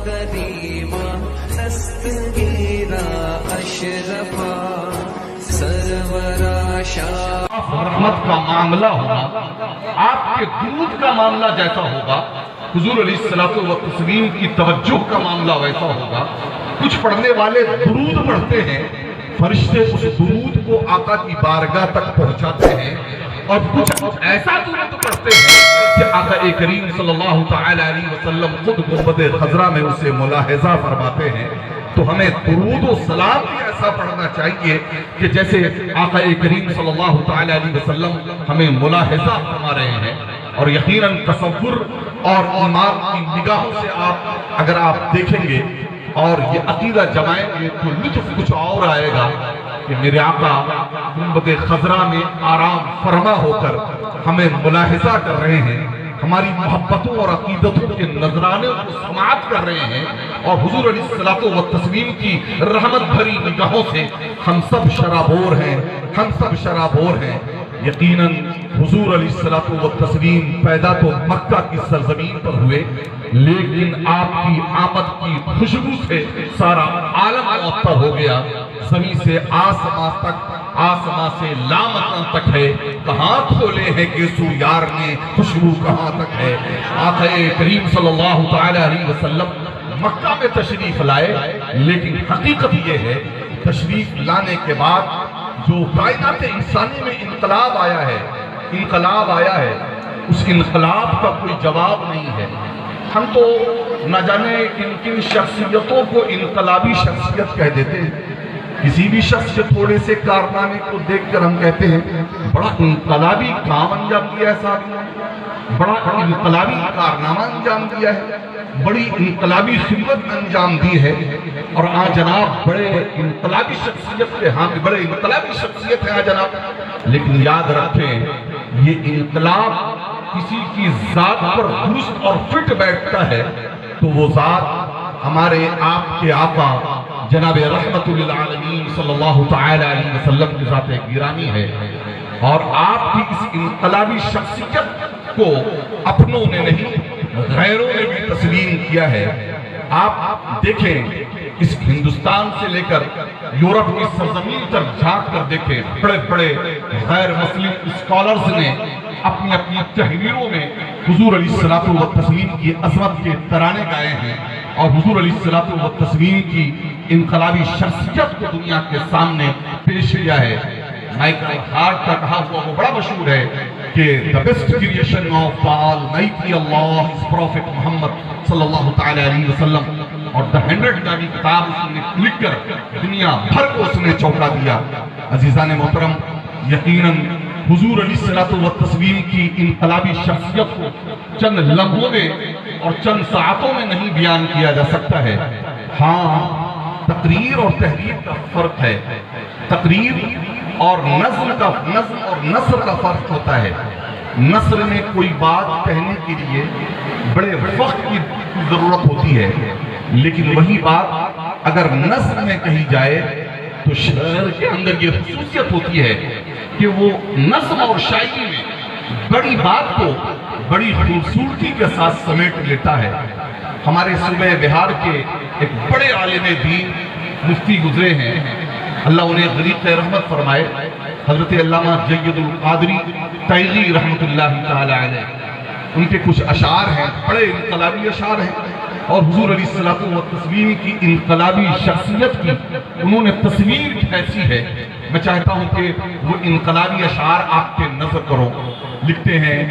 کریما دستگیرا اشرفا سرورا شاہ رحمت کا معاملہ ہوگا، آپ کے درود کا معاملہ جیسا ہوگا، حضور علیہ الصلوۃ والتسلیم کی توجہ کا معاملہ ویسا ہوگا۔ کچھ پڑھنے والے درود پڑھتے ہیں، فرشتے اس درود کو آقا کی بارگاہ تک پہنچاتے ہیں، اور کچھ ایسا درود پڑھتے ہیں کہ آقا کریم صلی اللہ تعالی علیہ وسلم خود گنبد خضرا میں اسے ملاحظہ فرماتے ہیں۔ تو ہمیں درود و سلام بھی ایسا پڑھنا چاہیے کہ جیسے آقا کریم صلی اللہ تعالی علیہ وسلم ہمیں ملاحظہ فرما رہے ہیں۔ اور یقیناً تصور اور ایمان کی نگاہوں سے اگر آپ دیکھیں گے اور یہ عقیدہ جمائیں گے تو لطف کچھ اور آئے گا کہ میرے آقا گنبد خضرا میں آرام فرما ہو کر ہمیں ملاحظہ کر رہے ہیں، ہماری محبتوں اور عقیدتوں کے نذرانے کو سماعت کر رہے ہیں، اور حضور علیہ الصلوۃ والتسلیم کی رحمت بھری نگاہوں سے ہم سب شرابور ہیں، ہم سب شرابور ہیں۔ یقیناً حضور علیہ الصلوۃ والتسلیم پیدا تو مکہ کی سرزمین پر ہوئے، لیکن آپ کی آمد کی خوشبو سے سارا عالم معطر ہو گیا۔ زمین سے آسمان تک، آسمان سے لامکان تک ہے، کہاں کھولے ہیں گیسو یار نے خوشبو کہاں تک ہے۔ آقا کریم صلی اللہ تعالی علیہ وسلم مکہ میں تشریف لائے، لیکن حقیقت یہ ہے تشریف لانے کے بعد جو کائنات انسانی میں انقلاب آیا ہے، اس انقلاب کا کوئی جواب نہیں ہے۔ ہم تو نہ جانے کن شخصیتوں کو انقلابی شخصیت کہہ دیتے ہیں۔ کسی بھی شخص کے تھوڑے سے کارنامے کو دیکھ کر ہم کہتے ہیں بڑا انقلابی کام انجام دیا ہے صاحب نے، بڑا انقلابی کارنامہ انجام دیا ہے، بڑی انقلابی خدمت انجام دی ہے، اور جناب بڑے انقلابی شخصیت کے ہاں بڑے انقلابی شخصیت ہے جناب۔ لیکن یاد رکھیں یہ انقلاب کسی کی ذات پر درست اور فٹ بیٹھتا ہے تو وہ ذات ہمارے آپ کے آقا جناب رحمت للعالمین صلی اللہ تعالی علیہ وسلم کی ذات گرامی ہے، اور آپ کی اس انقلابی شخصیت کو اپنوں نے نہیں غیروں نے بھی تسلیم کیا ہے۔ آپ دیکھیں اس ہندوستان سے لے کر یورپ کی سرزمین تک جھانک کر دیکھیں، بڑے بڑے غیر مسلم اسکالرز نے اپنی اپنی تحریروں میں حضور علیہ الصلوۃ والتسلیم کی عظمت کے ترانے گائے ہیں، اور حضور علیہ الصلوۃ والتسلیم کی انقلابی شخصیت کو دنیا کے سامنے پیش کیا ہے۔ مائیکل ہارٹ کا کہا ہوا وہ بڑا مشہور ہے کہ the best creation of Almighty Allah is Prophet Muhammad صلی اللہ تعالی علیہ وسلم، اور The 100 نامی کتاب اس نے لکھ کر دنیا بھر کو اس نے چونکا دیا۔ عزیزان محترم، یقیناً حضور علیہ الصلوۃ والتسلیم کی انقلابی شخصیت کو چند لمحوں میں اور چند ساعتوں میں نہیں بیان کیا جا سکتا ہے۔ ہاں، تقریر اور تحریر کا فرق ہے، تقریر اور نظم اور نثر کا فرق ہوتا ہے۔ نثر میں کوئی بات کہنے کے لیے بڑے وقت کی ضرورت ہوتی ہے، لیکن وہی بات اگر نثر میں کہی جائے تو شعر کے اندر یہ خصوصیت ہوتی ہے کہ وہ نظم اور شاعری میں بڑی بات کو بڑی خوبصورتی کے ساتھ سمیٹ لیتا ہے۔ ہمارے صوبہ بہار کے ایک بڑے عالم دین مفتی گزرے ہیں، اللہ انہیں غریق رحمت فرمائے، حضرت علامہ جید القادری تیغی رحمت اللہ تعالی علیہ۔ ان کے کچھ اشعار ہیں، بڑے انقلابی اشعار ہیں، اور حضور علیہ الصلوۃ والتسلیم کی انقلابی شخصیت کی انہوں نے تصویر کیسی ہے۔ میں چاہتا ہوں کہ وہ انقلابی اشعار آپ کے نظر کرو۔ لکھتے ہیں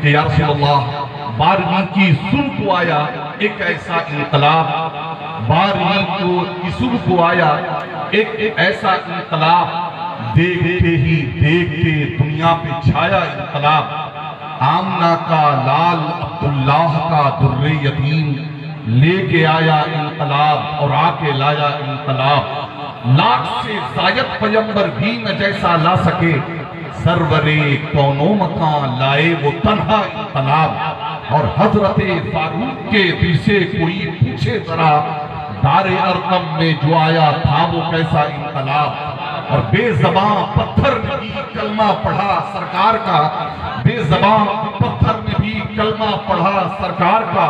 کہ یا رسول اللہ، بارہویں کی صبح کو آیا ایک ایسا انقلاب، بارہویں کی صبح کو آیا ایک ایسا انقلاب، دیکھتے ہی دیکھتے دنیا پہ چھایا انقلاب، آمنہ کا لال عبداللہ کا در یتیم لے کے آیا انقلاب اور آ کے لایا انقلاب، لاکھ سے زائد پیمبر بھی نہ جیسا لا سکے، سرور کونو مکان لائے وہ تنہا انقلاب، اور حضرت فاروق کے دل سے کوئی پوچھے ذرا، دار ارقم میں جو آیا تھا وہ کیسا انقلاب، اور بے زبان پتھر نے بھی کلمہ پڑھا سرکار کا، بے زبان پتھر نے بھی کلمہ پڑھا سرکار کا،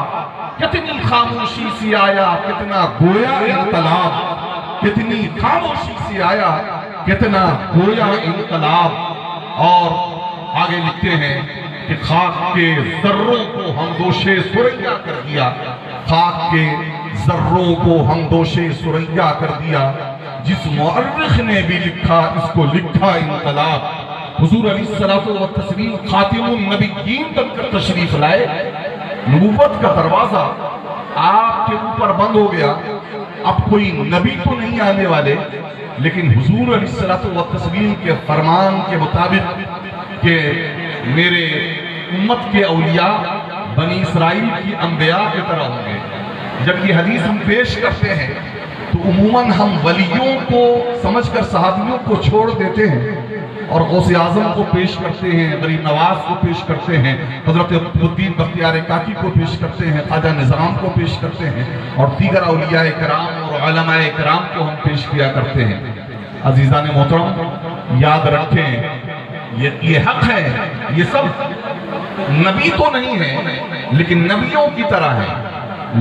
کتنی خاموشی سے آیا کتنا گویا انقلاب، کتنی خاموشی سے آیا کتنا گویا انقلاب۔ اور آگے لکھتے ہیں کہ خاک کے ذروں کو ہم دوشے سرنگا کر دیا، خاک کے ذروں کو ہم دوشے سرنگا کر دیا، جس مورخ نے بھی لکھا اس کو لکھا انقلاب۔ حضور علیہ الصلوۃ والتسلیم خاتم النبیین بن کر تشریف لائے، نبوت کا دروازہ آپ کے اوپر بند ہو گیا، اب کوئی نبی تو نہیں آنے والے، لیکن حضور علیہ الصلوۃ والتسلیم کے فرمان کے مطابق کہ میرے امت کے اولیاء بنی اسرائیل کی انبیاء کی طرح ہوں گے۔ جب یہ حدیث ہم پیش کرتے ہیں تو عموماً ہم ولیوں کو سمجھ کر صحابیوں کو چھوڑ دیتے ہیں اور غوث اعظم کو پیش کرتے ہیں، غریب نواز کو پیش کرتے ہیں، حضرت الدین بختیار کاکی کو پیش کرتے ہیں، خواجہ نظام کو پیش کرتے ہیں، اور دیگر اولیاء کرام اور علماء کرام کو ہم پیش کیا کرتے ہیں۔ عزیزان محترم، یاد رکھیں یہ حق ہے، یہ سب نبی تو نہیں ہے لیکن نبیوں کی طرح ہے،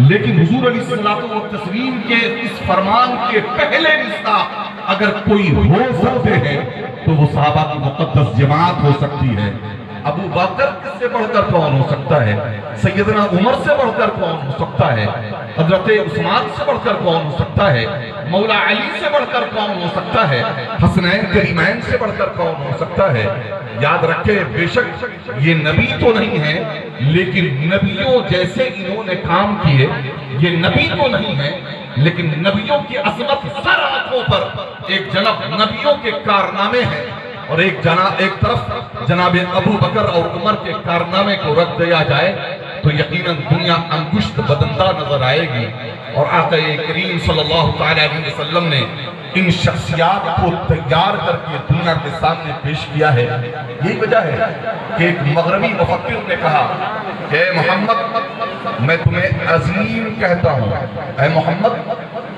لیکن حضور علیہ الصلوۃ والتسلیم کے اس فرمان کے پہلے مصداق اگر کوئی ہو سکتے ہیں تو وہ صحابہ کی مقدس جماعت ہو سکتی ہے۔ ابو بکر کس سے بڑھ کر کون ہو سکتا ہے؟ سیدنا عمر سے بڑھ کر کون ہو سکتا ہے؟ حضرت عثمان سے بڑھ کر کون ہو سکتا ہے؟ مولا علی سے بڑھ کر کون ہو سکتا ہے؟ حسنین کریمین سے بڑھ کر کون ہو سکتا ہے؟ یاد رکھیں، بے شک یہ نبی تو نہیں ہے لیکن نبیوں جیسے انہوں نے کام کیے، یہ نبی تو نہیں ہے لیکن نبیوں کی عظمت سر آنکھوں پر ایک جناب نبیوں کے کارنامے ہیں، اور ایک طرف جناب ابو بکر اور عمر کے کارنامے کو رکھ دیا جائے تو یقیناً دنیا انگشت بدندہ نظر آئے گی۔ اور آقا کریم صلی اللہ علیہ وسلم نے ان شخصیات کو تیار کر کے دنیا کے سامنے پیش کیا ہے۔ یہی وجہ ہے کہ ایک مغربی مفکر نے کہا کہ اے محمد میں تمہیں عظیم کہتا ہوں، اے محمد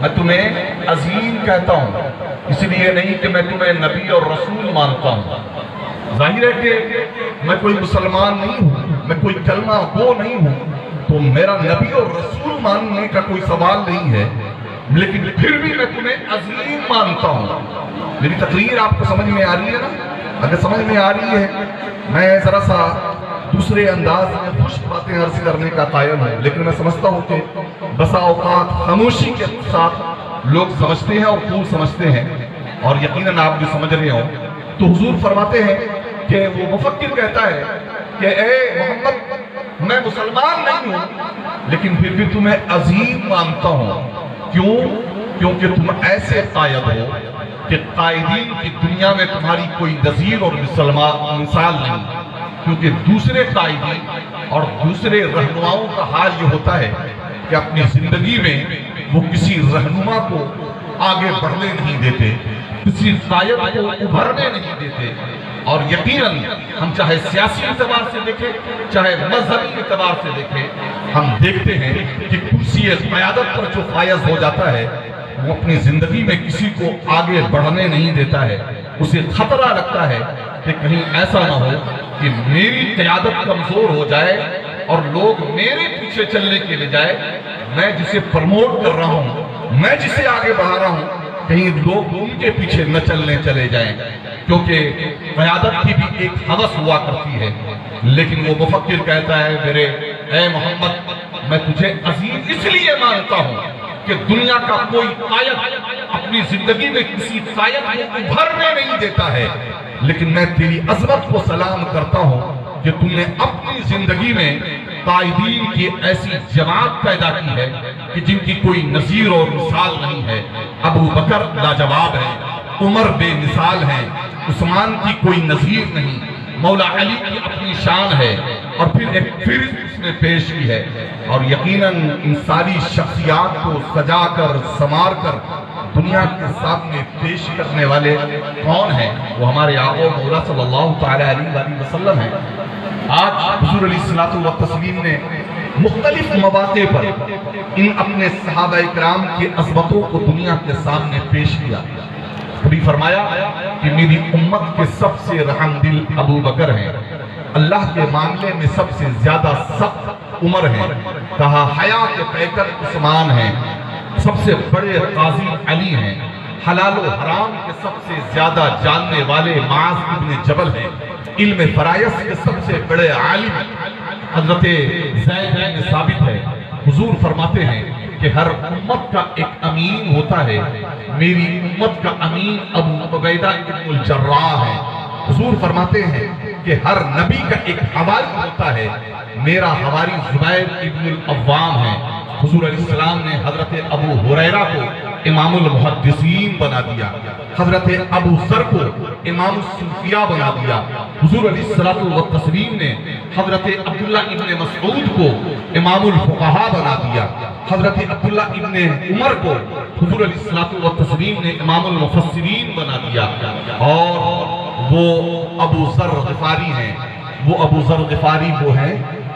میں تمہیں عظیم کہتا ہوں، اس لیے نہیں کہ میں تمہیں نبی اور رسول مانتا ہوں۔ ظاہر ہے کہ میں کوئی مسلمان نہیں ہوں، میں کوئی کلمہ گو نہیں ہوں، تو میرا نبی اور رسول ماننے کا کوئی سوال نہیں ہے، لیکن پھر بھی میں تمہیں عظیم مانتا ہوں۔ میری تقریر آپ کو سمجھ میں آ رہی ہے نا؟ اگر سمجھ میں آ رہی ہے، میں ذرا سا دوسرے انداز میں خشک باتیں عرض کرنے کا قائل ہوں، لیکن میں سمجھتا ہوں کہ بسا اوقات خاموشی کے ساتھ لوگ سمجھتے ہیں اور خوب سمجھتے ہیں، اور یقیناً آپ جو سمجھ رہے ہوں تو حضور فرماتے ہیں کہ وہ مفکر کہتا ہے کہ اے محمد میں مسلمان نہیں ہوں لیکن پھر بھی تمہیں عظیم مانتا ہوں۔ کیوں؟ کیونکہ تم ایسے قائد ہو کہ قائدین کی دنیا میں تمہاری کوئی نظیر اور مثال نہیں، کیونکہ دوسرے قائدین اور دوسرے رہنماؤں کا حال یہ ہوتا ہے کہ اپنی زندگی میں وہ کسی رہنما کو آگے بڑھنے نہیں دیتے، کسی قائد کو ابھرنے نہیں دیتے، اور یقیناً ہم چاہے سیاسی اعتبار سے دیکھیں چاہے مذہبی اعتبار سے دیکھیں، ہم دیکھتے ہیں کہ کرسی قیادت پر جو فائز ہو جاتا ہے وہ اپنی زندگی میں کسی کو آگے بڑھنے نہیں دیتا ہے، اسے خطرہ لگتا ہے کہ کہیں ایسا نہ ہو کہ میری قیادت کمزور ہو جائے اور لوگ میرے پیچھے چلنے کے لے جائے، میں جسے پرموٹ کر رہا ہوں، میں جسے آگے بڑھا رہا ہوں، کہیں لوگ ان کے پیچھے نہ چلنے چلے جائیں، کیونکہ قیادت کی بھی ایک حوث ہوا کرتی ہے۔ لیکن وہ مفکر کہتا ہے میرے اے محمد میں تجھے عظیم اس لیے مانتا ہوں کہ دنیا کا کوئی قائد اپنی زندگی میں کسی قائد کو ابھرنے نہیں دیتا ہے، لیکن میں تیری عظمت کو سلام کرتا ہوں کہ تم نے اپنی زندگی میں قائدین کی ایسی جماعت پیدا کی ہے کہ جن کی کوئی نظیر اور مثال نہیں ہے۔ ابو بکر لاجواب ہے، عمر بے مثال ہے، عثمان کی کوئی نظیر نہیں، مولا علی کی اپنی شان ہے، اور پھر ایک فہرست اس نے پیش کی ہے، اور یقیناً ان ساری شخصیات کو سجا کر سنوار کر دنیا کے سامنے پیش کرنے والے کون ہیں؟ وہ ہمارے آقا مولا صلی اللہ علیہ وسلم ہیں۔ آج حضور علیہ الصلوۃ والتسلیم نے مختلف مواقع پر ان اپنے صحابہ اکرام کی عظمتوں کو دنیا کے سامنے پیش کیا۔ کبھی فرمایا کہ میری امت کے سب سے رحم دل ابو بکر ہیں، اللہ کے معاملے میں سب سے زیادہ سخت عمر ہے، کہا حیا کے پیکر عثمان ہیں، سب سے بڑے قاضی علی ہیں، حلال و حرام کے سب سے زیادہ جاننے والے معاذ بن جبل ہیں، علم فرائض کے سب سے بڑے عالم حضرت زید بن ثابت ہے۔ حضور فرماتے ہیں کہ ہر امت کا ایک امین ہوتا ہے، میری امت کا امین ابو عبیدہ بن الجراح ہے۔ حضور فرماتے ہیں کہ ہر نبی کا ایک حواری ہوتا ہے، میرا حواری زبیر ابن العوام ہے۔ حضور علیہ السلام نے حضرت ابو ہریرہ کو امام المحدثین بنا دیا، حضرت ابو ذر کو امام الصوفیاء بنا دیا۔ حضور علیہ السلام نے حضرت عبداللہ ابن مسعود کو امام الفقہاء بنا دیا، حضرت عبداللہ ابن عمر کو حضور علیہ السلام نے امام المفسرین بنا دیا۔ اور وہ ابو ذر غفاری ہیں، وہ ابو ذر غفاری وہ ہیں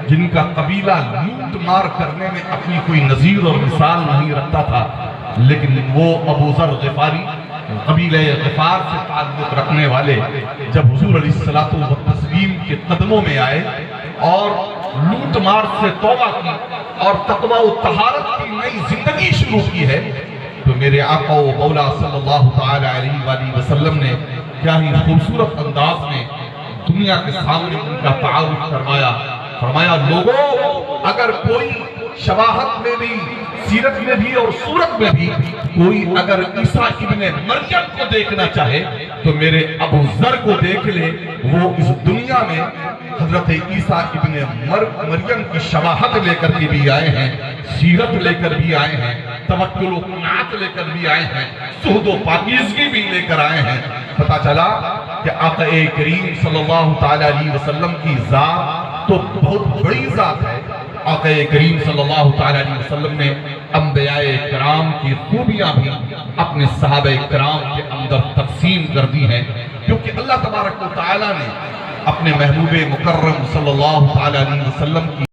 جن کا قبیلہ لوٹ مار کرنے میں اپنی کوئی نظیر اور مثال نہیں رکھتا تھا، لیکن وہ ابو ذر غفاری قبیلہ غفار سے تعلق رکھنے والے جب حضور علیہ السلام کے قدموں میں آئے اور لوٹ مار سے توبہ کی اور تقوی و طہارت کی نئی زندگی شروع کی ہے، تو میرے آقا و مولا صلی اللہ تعالی علیہ وآلہ وسلم نے کیا ہی خوبصورت انداز میں دنیا کے سامنے ان کا تعارف فرمایا لوگوں، اگر کوئی شباہت میں بھی، سیرت میں بھی اور صورت میں بھی کوئی اگر عیسیٰ ابن مریم کو دیکھنا چاہے تو میرے ابو ذر کو دیکھ لے، وہ اس دنیا میں حضرت عیسیٰ ابن مریم کی شباہت لے کر کے بھی آئے ہیں، سیرت لے کر بھی آئے ہیں، توکل و قناعت لے کر بھی آئے ہیں، زہد و پاکیزگی بھی لے کر آئے ہیں۔ پتہ چلا کہ آقا کریم صلی اللہ تعالی علیہ وسلم کی ذات تو بہت بڑی ذات ہے۔ آقا کریم صلی اللہ تعالی علیہ وسلم نے انبیاء کرام کی خوبیاں بھی اپنے صحابہ کرام کے اندر تقسیم کر دی ہیں، کیونکہ اللہ تبارک و تعالی نے اپنے محبوب مکرم صلی اللہ تعالی علیہ وسلم کی